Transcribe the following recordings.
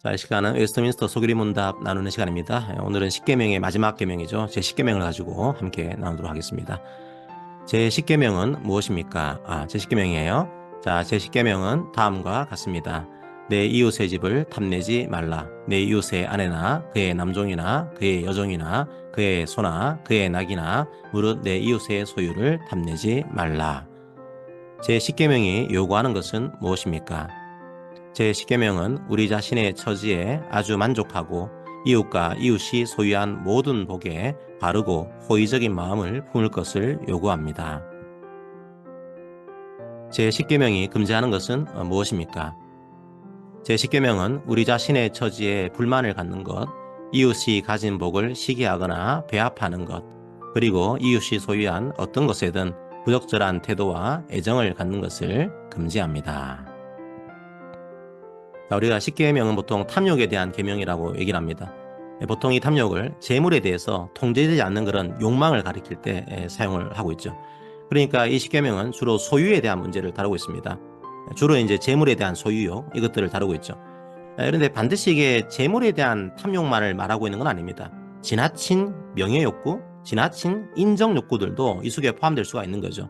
자, 이 시간은 웨스트민스터 소규리 문답 나누는 시간입니다. 오늘은 10계명의 마지막 계명이죠. 제 10계명을 가지고 함께 나누도록 하겠습니다. 제 10계명은 무엇입니까? 제 10계명이에요. 자, 제 10계명은 다음과 같습니다. 내 이웃의 집을 탐내지 말라. 내 이웃의 아내나 그의 남종이나 그의 여종이나 그의 소나 그의 낙이나 무릇 내 이웃의 소유를 탐내지 말라. 제 10계명이 요구하는 것은 무엇입니까? 제10계명은 우리 자신의 처지에 아주 만족하고 이웃과 이웃이 소유한 모든 복에 바르고 호의적인 마음을 품을 것을 요구합니다. 제10계명이 금지하는 것은 무엇입니까? 제10계명은 우리 자신의 처지에 불만을 갖는 것, 이웃이 가진 복을 시기하거나 배합하는 것, 그리고 이웃이 소유한 어떤 것에든 부적절한 태도와 애정을 갖는 것을 금지합니다. 자, 우리가 10계명은 보통 탐욕에 대한 계명이라고 얘기를 합니다. 보통 이 탐욕을 재물에 대해서 통제되지 않는 그런 욕망을 가리킬 때 사용을 하고 있죠. 그러니까 이 10계명은 주로 소유에 대한 문제를 다루고 있습니다. 주로 이제 재물에 대한 소유욕 이것들을 다루고 있죠. 그런데 반드시 이게 재물에 대한 탐욕만을 말하고 있는 건 아닙니다. 지나친 명예욕구, 지나친 인정욕구들도 이 속에 포함될 수가 있는 거죠.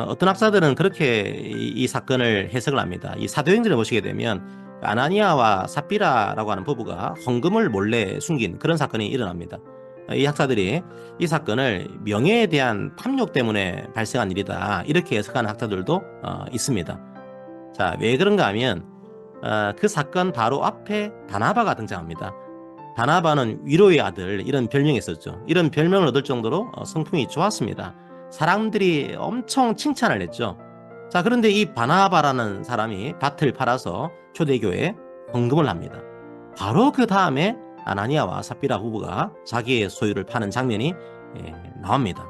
어떤 학자들은 그렇게 이 사건을 해석을 합니다. 이 사도행전을 보시게 되면 아나니아와 삽비라라고 하는 부부가 헌금을 몰래 숨긴 그런 사건이 일어납니다. 이 학자들이 이 사건을 명예에 대한 탐욕 때문에 발생한 일이다 이렇게 해석하는 학자들도 있습니다. 자, 왜 그런가 하면 그 사건 바로 앞에 바나바가 등장합니다. 바나바는 위로의 아들 이런 별명이 있었죠. 이런 별명을 얻을 정도로 성품이 좋았습니다. 사람들이 엄청 칭찬을 했죠. 자, 그런데 이 바나바라는 사람이 밭을 팔아서 초대교회에 헌금을 합니다. 바로 그 다음에 아나니아와 삽비라 부부가 자기의 소유를 파는 장면이 나옵니다.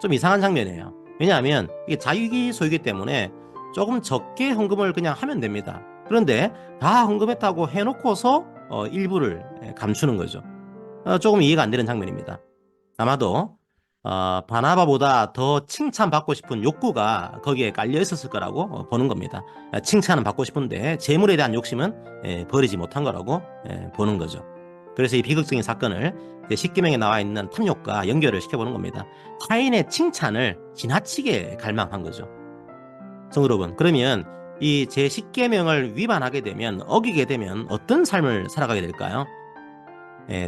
좀 이상한 장면이에요. 왜냐하면 이게 자기 소유이기 때문에 조금 적게 헌금을 그냥 하면 됩니다. 그런데 다 헌금했다고 해놓고서 일부를 감추는 거죠. 조금 이해가 안 되는 장면입니다. 아마도 바나바보다 더 칭찬받고 싶은 욕구가 거기에 깔려 있었을 거라고 보는 겁니다. 칭찬은 받고 싶은데 재물에 대한 욕심은 버리지 못한 거라고 보는 거죠. 그래서 이 비극적인 사건을 제10계명에 나와 있는 탐욕과 연결을 시켜보는 겁니다. 타인의 칭찬을 지나치게 갈망한 거죠. 성도 여러분, 그러면 이 제10계명을 위반하게 되면, 어기게 되면 어떤 삶을 살아가게 될까요?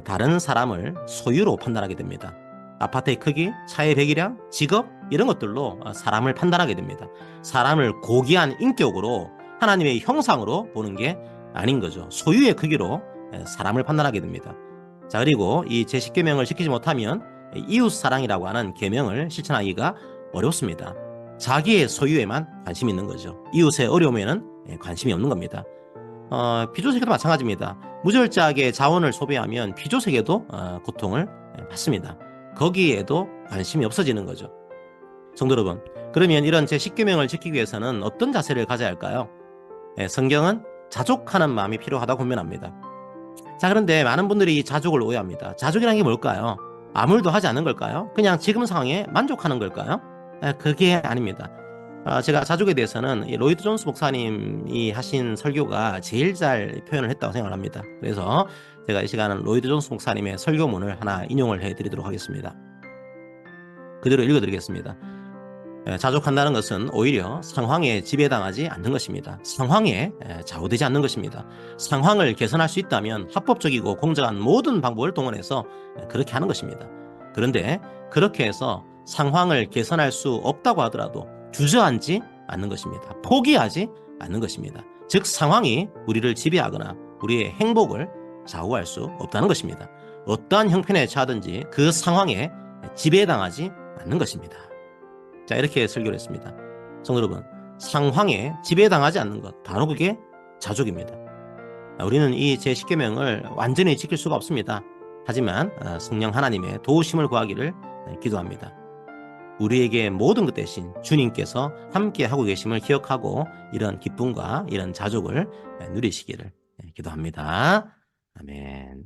다른 사람을 소유로 판단하게 됩니다. 아파트의 크기, 차의 배기량, 직업 이런 것들로 사람을 판단하게 됩니다. 사람을 고귀한 인격으로 하나님의 형상으로 보는 게 아닌 거죠. 소유의 크기로 사람을 판단하게 됩니다. 자, 그리고 이 제10계명을 지키지 못하면 이웃 사랑이라고 하는 계명을 실천하기가 어렵습니다. 자기의 소유에만 관심이 있는 거죠. 이웃의 어려움에는 관심이 없는 겁니다. 피조세계도 마찬가지입니다. 무절제하게 자원을 소비하면 피조세계도 고통을 받습니다. 거기에도 관심이 없어지는 거죠. 성도 여러분, 그러면 이런 제10계명을 지키기 위해서는 어떤 자세를 가져야 할까요? 성경은 자족하는 마음이 필요하다고 권면합니다. 자, 그런데 많은 분들이 이 자족을 오해합니다. 자족이라는 게 뭘까요? 아무 일도 하지 않는 걸까요? 그냥 지금 상황에 만족하는 걸까요? 그게 아닙니다. 제가 자족에 대해서는 로이드 존스 목사님이 하신 설교가 제일 잘 표현을 했다고 생각합니다. 그래서 제가 이 시간은 로이드 존스 목사님의 설교문을 하나 인용을 해드리도록 하겠습니다. 그대로 읽어드리겠습니다. 자족한다는 것은 오히려 상황에 지배당하지 않는 것입니다. 상황에 좌우되지 않는 것입니다. 상황을 개선할 수 있다면 합법적이고 공정한 모든 방법을 동원해서 그렇게 하는 것입니다. 그런데 그렇게 해서 상황을 개선할 수 없다고 하더라도 주저앉지 않는 것입니다. 포기하지 않는 것입니다. 즉 상황이 우리를 지배하거나 우리의 행복을 좌우할 수 없다는 것입니다. 어떠한 형편에 처하든지 그 상황에 지배당하지 않는 것입니다. 자, 이렇게 설교를 했습니다. 성도 여러분, 상황에 지배당하지 않는 것, 바로 그게 자족입니다. 우리는 이 제10계명을 완전히 지킬 수가 없습니다. 하지만 성령 하나님의 도우심을 구하기를 기도합니다. 우리에게 모든 것 대신 주님께서 함께 하고 계심을 기억하고 이런 기쁨과 이런 자족을 누리시기를 기도합니다. 아멘.